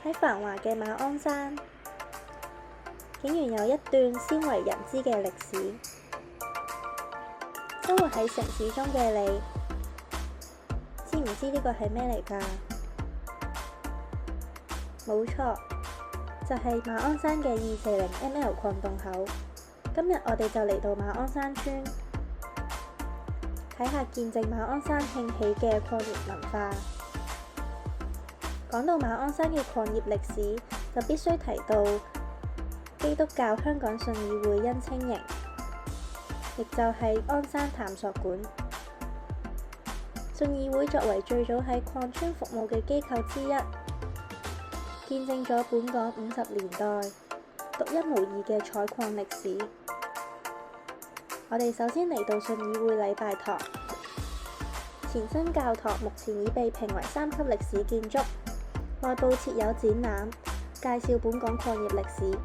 喺繁華嘅馬鞍山，竟然有一段鮮為人知嘅歷史。生活喺城市中嘅你，知唔知呢個係咩嚟㗎？冇錯，就係馬鞍山嘅240ml礦洞口。今日我哋就嚟到馬鞍山村，睇下見證馬鞍山興起嘅礦業文化。講到馬鞍山嘅礦業歷史，就必須提到基督教香港信義會恩清營，亦就係鞍山探索館。信義會作為最早喺礦村服務嘅機構之一，見證咗本港50年代獨一無二嘅採礦歷史。我哋首先嚟到信義會禮拜堂，前身教堂目前已被評為3級歷史建築，內部設有展覽，介紹本港礦業歷史。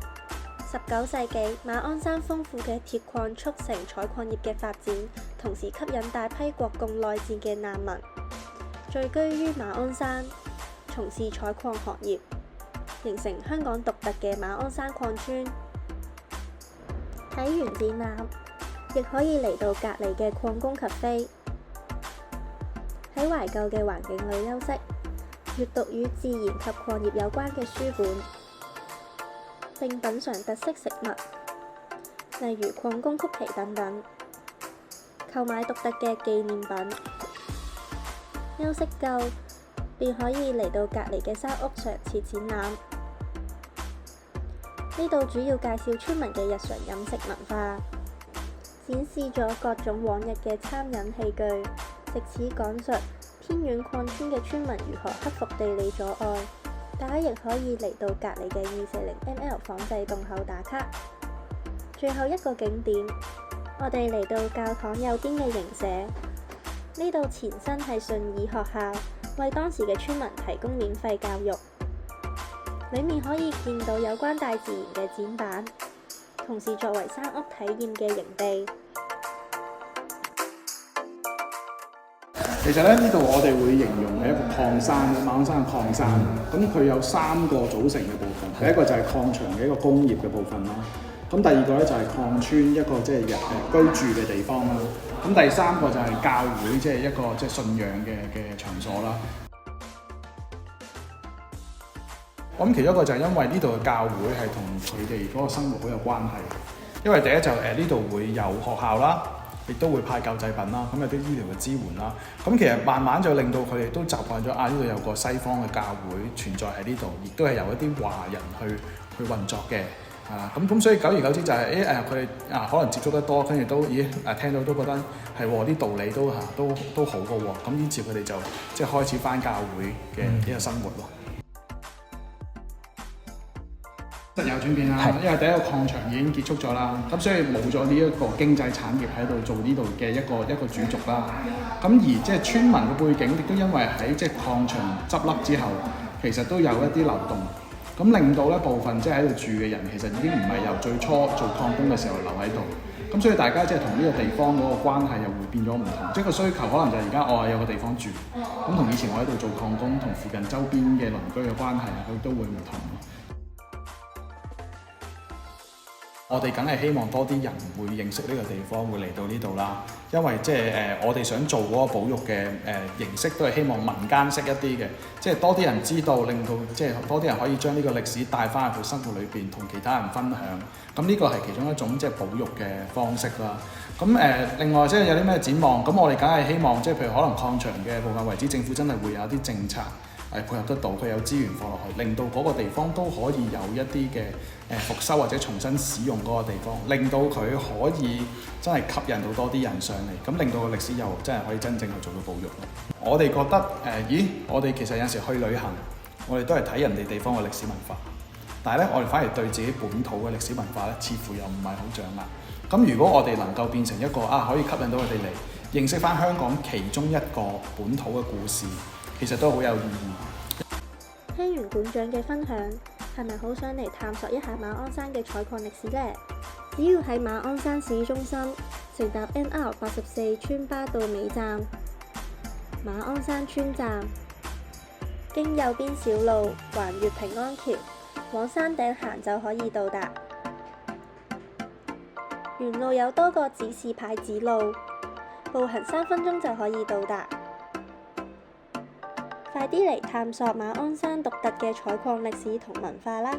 19世紀，馬鞍山豐富嘅鐵礦促成採礦業嘅發展，同時吸引大批國共內戰嘅難民聚居於馬鞍山，從事採礦行業，形成香港獨特嘅馬鞍山礦村。睇完展覽，亦可以嚟到隔離嘅礦工咖啡，喺懷舊嘅環境裏休息，閱讀與自然及礦業有關嘅書本，並品嚐特色食物，例如礦工曲奇等等，購買獨特嘅紀念品。休息夠，便可以嚟到隔離嘅山屋常設展覽。呢度主要介紹村民嘅日常飲食文化，展示咗各種往日嘅餐飲器具，藉此講述偏遠礦村嘅村民如何克服地理阻礙。大家亦可以嚟到隔離嘅240ml仿製洞口打卡。最後一個景點，我哋嚟到教堂右邊嘅營舍，呢度前身係信義學校，為當時嘅村民提供免費教育。裡面可以見到有關大自然嘅展板，同時作為山屋體驗嘅營地。其實咧，呢度我哋會形容係一個礦山，馬鞍山嘅礦山。咁佢有3個組成嘅部分，第一個就係礦場嘅一個工業嘅部分啦。咁第二個咧就係礦村一個即係人居住嘅地方啦。咁第三個就係教會，即係一個即係信仰嘅場所啦。咁其中一個就係因為呢度嘅教會係同佢哋嗰個生活好有關係。因為第一就呢度會有學校啦，亦都會派救濟品啦，咁有啲醫療嘅支援啦。咁其實慢慢就令到佢哋都習慣咗呢度有個西方嘅教會存在喺呢度，亦都係由一啲華人去運作嘅。咁所以久而久之就係佢哋可能接觸得多，跟住都聽到都覺得係啲道理都好嘅喎。咁於是佢哋就即係開始返教會嘅呢個生活咯。實有轉變啦，因為第一個礦場已經結束咗啦，咁所以冇咗呢一個經濟產業喺度做呢度嘅一個主軸啦。咁而即係村民嘅背景亦都因為喺即係礦場執笠之後，其實都有一啲流動，咁令到咧部分即係喺度住嘅人其實已經唔係由最初做礦工嘅時候留喺度，咁所以大家即係同呢個地方嗰個關係又會變咗唔同，即係個需求可能就係而家我係有個地方住，咁同以前我喺度做礦工同附近周邊嘅鄰居嘅關係佢都會唔同。我哋梗係希望多啲人會認識呢個地方，會嚟到呢度啦。因為即係我哋想做嗰個保育嘅形式，都係希望民間式一啲嘅，即係多啲人知道，令到即係多啲人可以將呢個歷史帶翻入去生活裏邊，同其他人分享。咁呢個係其中一種即係保育嘅方式啦。咁另外即係有啲咩展望？咁我哋梗係希望即係譬如可能礦場嘅部分為止，政府真係會有啲政策係配合得到，佢有資源放落去，令到嗰個地方都可以有一啲嘅復修或者重新使用嗰個地方，令到佢可以真係吸引到多啲人上嚟，咁令到個歷史又真係可以真正去做到保育。我哋覺得我哋其實有時去旅行，我哋都係睇人哋地方嘅歷史文化，但係咧我哋反而對自己本土嘅歷史文化咧，似乎又唔係好掌握。咁如果我哋能夠變成一個可以吸引到佢哋嚟認識翻香港其中一個本土嘅故事，其實都好有意義。聽完館長嘅分享，係咪好想嚟探索一下馬鞍山嘅採礦歷史呢？只要喺馬鞍山市中心乘搭 NR84村巴到尾站馬鞍山村站，經右邊小路橫越平安橋，往山頂行就可以到達。沿路有多個指示牌指路，步行3分鐘就可以到達。快啲嚟探索馬鞍山獨特嘅採礦歷史同文化啦！